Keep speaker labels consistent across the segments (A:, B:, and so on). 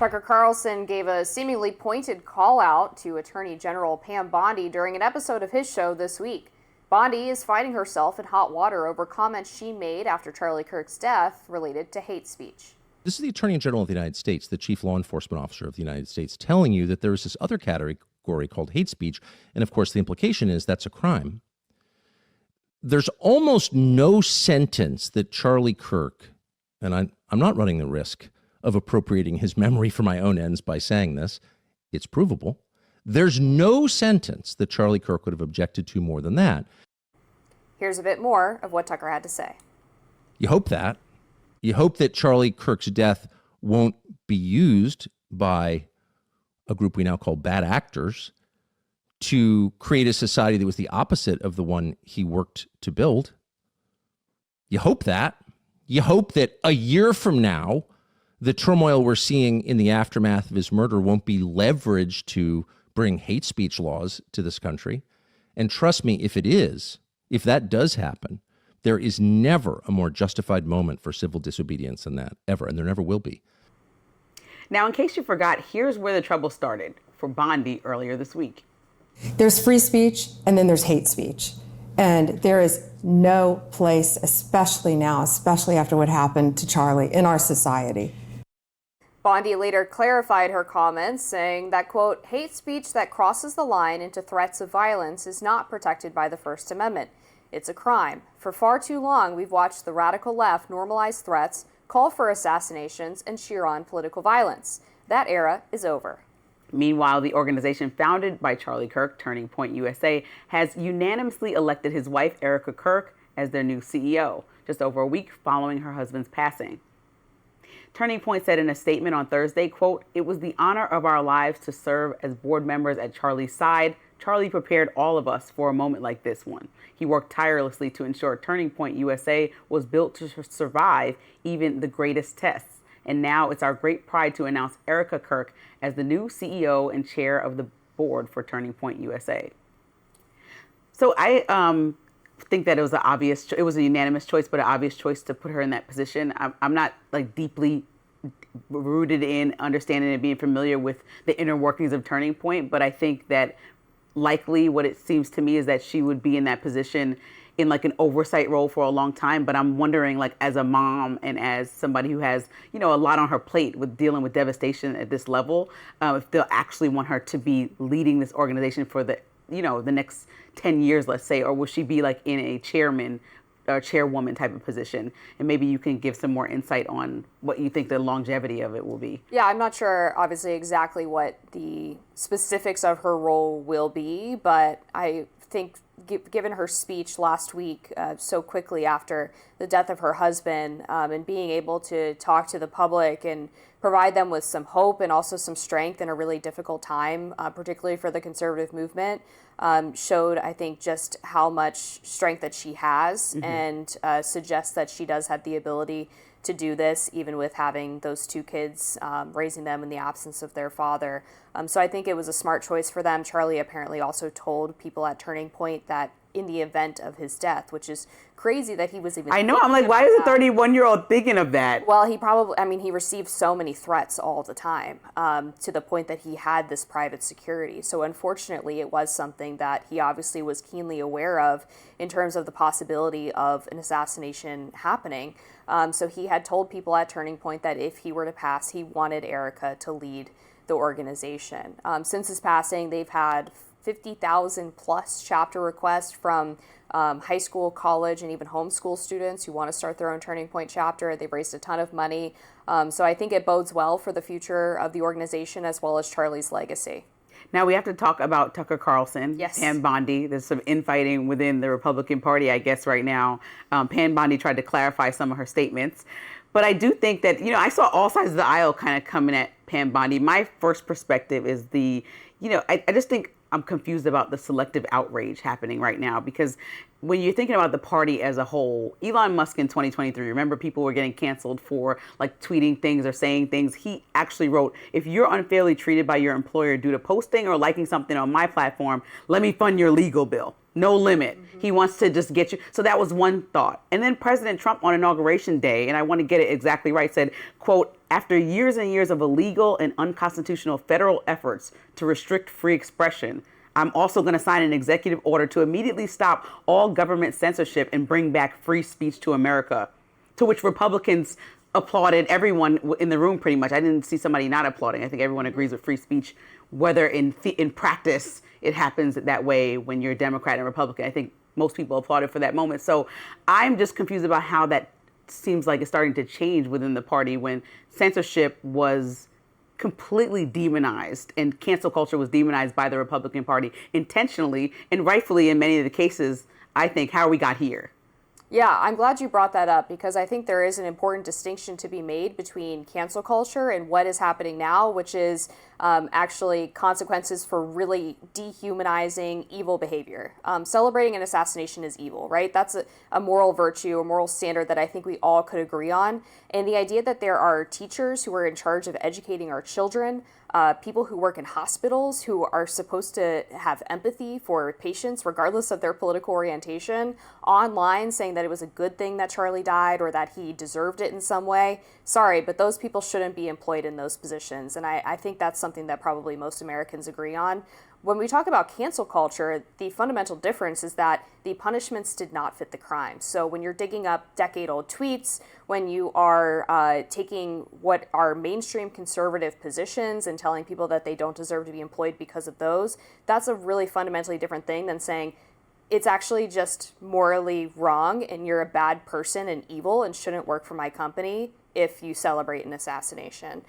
A: Tucker Carlson gave a seemingly pointed call out to Attorney General Pam Bondi during an episode of his show this week. Bondi is finding herself in hot water over comments she made after Charlie Kirk's death related to hate speech.
B: This is the Attorney General of the United States, the Chief Law Enforcement Officer of the United States, telling you that there is this other category called hate speech. And of course, the implication is that's a crime. There's almost no sentence that Charlie Kirk, and I'm not running the risk of appropriating his memory for my own ends by saying this, it's provable. There's no sentence that Charlie Kirk would have objected to more than that.
A: Here's a bit more of what Tucker had to say.
B: You hope that. You hope that Charlie Kirk's death won't be used by a group we now call bad actors to create a society that was the opposite of the one he worked to build. You hope that. You hope that a year from now, the turmoil we're seeing in the aftermath of his murder won't be leveraged to bring hate speech laws to this country. And trust me, if it is, if that does happen, there is never a more justified moment for civil disobedience than that, ever, and there never will be.
C: Now, in case you forgot, here's where the trouble started for Bondi earlier this week.
D: There's free speech, and then there's hate speech. And there is no place, especially now, especially after what happened to Charlie, in our society.
A: Bondi later clarified her comments, saying that, quote, hate speech that crosses the line into threats of violence is not protected by the First Amendment. It's a crime. For far too long, we've watched the radical left normalize threats, call for assassinations, and cheer on political violence. That era is over.
C: Meanwhile, the organization founded by Charlie Kirk, Turning Point USA, has unanimously elected his wife, Erica Kirk, as their new CEO, just over a week following her husband's passing. Turning Point said in a statement on Thursday, quote, it was the honor of our lives to serve as board members at Charlie's side. Charlie prepared all of us for a moment like this one. He worked tirelessly to ensure Turning Point USA was built to survive even the greatest tests. And now it's our great pride to announce Erica Kirk as the new CEO and chair of the board for Turning Point USA. So I think that it was a unanimous choice, but an obvious choice to put her in that position. I'm not like deeply rooted in understanding and being familiar with the inner workings of Turning Point, but I think that likely what it seems to me is that she would be in that position in like an oversight role for a long time. But I'm wondering, like, as a mom and as somebody who has, a lot on her plate with dealing with devastation at this level, if they'll actually want her to be leading this organization for the next 10 years, let's say, or will she be like in a chairman or chairwoman type of position? And maybe you can give some more insight on what you think the longevity of it will be.
A: Yeah, I'm not sure, obviously, exactly what the specifics of her role will be, but I think given her speech last week so quickly after the death of her husband and being able to talk to the public and provide them with some hope and also some strength in a really difficult time, particularly for the conservative movement, showed, I think, just how much strength that she has and suggests that she does have the ability to do this, even with having those two kids, raising them in the absence of their father. So I think it was a smart choice for them. Charlie apparently also told people at Turning Point that in the event of his death, which is crazy that he was even.
C: I know. I'm like, why is a 31-year-old thinking of that?
A: Well, he received so many threats all the time, to the point that he had this private security. So unfortunately, it was something that he obviously was keenly aware of in terms of the possibility of an assassination happening. So he had told people at Turning Point that if he were to pass, he wanted Erica to lead the organization. Since his passing, they've had 50,000 plus chapter requests from high school, college, and even homeschool students who want to start their own Turning Point chapter. They've raised a ton of money. So I think it bodes well for the future of the organization as well as Charlie's legacy.
C: Now we have to talk about Tucker Carlson,
A: yes.
C: Pam Bondi. There's some infighting within the Republican Party, I guess, right now. Pam Bondi tried to clarify some of her statements. But I do think that, I saw all sides of the aisle kind of coming at Pam Bondi. My first perspective is I just think I'm confused about the selective outrage happening right now, because when you're thinking about the party as a whole, Elon Musk in 2023, remember people were getting canceled for like tweeting things or saying things. He actually wrote, if you're unfairly treated by your employer due to posting or liking something on my platform, let me fund your legal bill. No limit. He wants to just get you. So that was one thought. And then President Trump on Inauguration Day, and I want to get it exactly right, said, quote, after years and years of illegal and unconstitutional federal efforts to restrict free expression, I'm also going to sign an executive order to immediately stop all government censorship and bring back free speech to America. To which Republicans applauded, everyone in the room pretty much. I didn't see somebody not applauding. I think everyone agrees with free speech, whether in practice it happens that way when you're a Democrat and Republican. I think most people applauded for that moment. So I'm just confused about how that seems like it's starting to change within the party when censorship was completely demonized and cancel culture was demonized by the Republican Party intentionally and rightfully in many of the cases. I think how we got here.
A: Yeah, I'm glad you brought that up because I think there is an important distinction to be made between cancel culture and what is happening now, which is actually consequences for really dehumanizing evil behavior. Celebrating an assassination is evil, right? That's a moral virtue, a moral standard that I think we all could agree on. And the idea that there are teachers who are in charge of educating our children, people who work in hospitals who are supposed to have empathy for patients regardless of their political orientation, online saying that it was a good thing that Charlie died or that he deserved it in some way. Sorry, but those people shouldn't be employed in those positions. And I think that's something that probably most Americans agree on. When we talk about cancel culture, the fundamental difference is that the punishments did not fit the crime. So when you're digging up decade-old tweets, when you are taking what are mainstream conservative positions and telling people that they don't deserve to be employed because of those, that's a really fundamentally different thing than saying it's actually just morally wrong and you're a bad person and evil and shouldn't work for my company if you celebrate an assassination.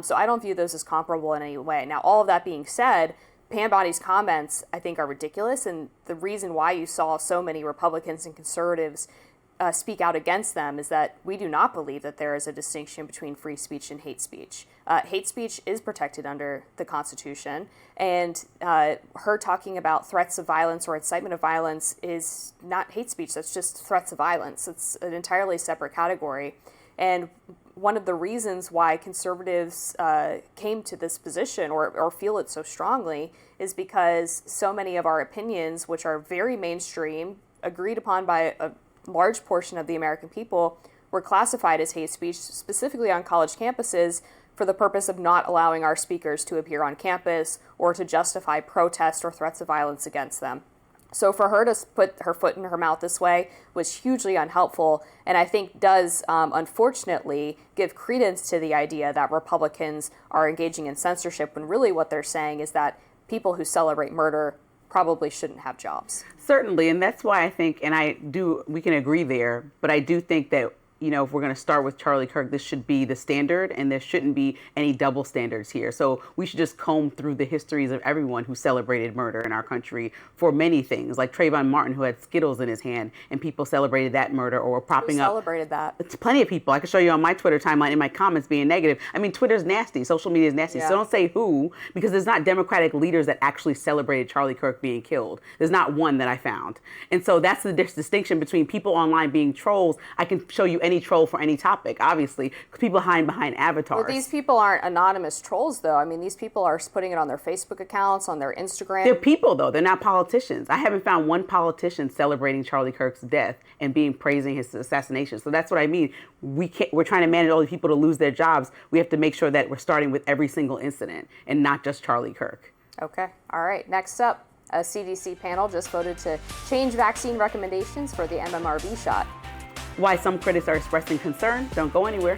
A: So I don't view those as comparable in any way. Now, all of that being said, Pam Bondi's comments, I think, are ridiculous, and the reason why you saw so many Republicans and conservatives speak out against them is that we do not believe that there is a distinction between free speech and hate speech. Hate speech is protected under the Constitution, and her talking about threats of violence or incitement of violence is not hate speech. That's just threats of violence. It's an entirely separate category. And one of the reasons why conservatives came to this position or feel it so strongly is because so many of our opinions, which are very mainstream, agreed upon by a large portion of the American people, were classified as hate speech, specifically on college campuses, for the purpose of not allowing our speakers to appear on campus or to justify protest or threats of violence against them. So for her to put her foot in her mouth this way was hugely unhelpful, and I think does, unfortunately, give credence to the idea that Republicans are engaging in censorship when really what they're saying is that people who celebrate murder probably shouldn't have jobs.
C: Certainly, and that's why I think, and we can agree there, but I do think that, if we're going to start with Charlie Kirk, this should be the standard, and there shouldn't be any double standards here. So we should just comb through the histories of everyone who celebrated murder in our country for many things, like Trayvon Martin, who had Skittles in his hand, and people celebrated that murder or were propping up.
A: Who celebrated that?
C: It's plenty of people. I can show you on my Twitter timeline in my comments being negative. I mean, Twitter's nasty. Social media is nasty.
A: Yeah.
C: So don't say who, because there's not Democratic leaders that actually celebrated Charlie Kirk being killed. There's not one that I found. And so that's the distinction between people online being trolls. I can show you any troll for any topic, obviously, because people hide behind avatars.
A: Well, these people aren't anonymous trolls, though. I mean, these people are putting it on their Facebook accounts, on their Instagram.
C: They're people, though. They're not politicians. I haven't found one politician celebrating Charlie Kirk's death and praising his assassination. So that's what I mean. We're trying to manage all these people to lose their jobs. We have to make sure that we're starting with every single incident and not just Charlie Kirk.
A: Okay. All right. Next up, a CDC panel just voted to change vaccine recommendations for the MMRV shot.
C: Why some critics are expressing concern. Don't go anywhere.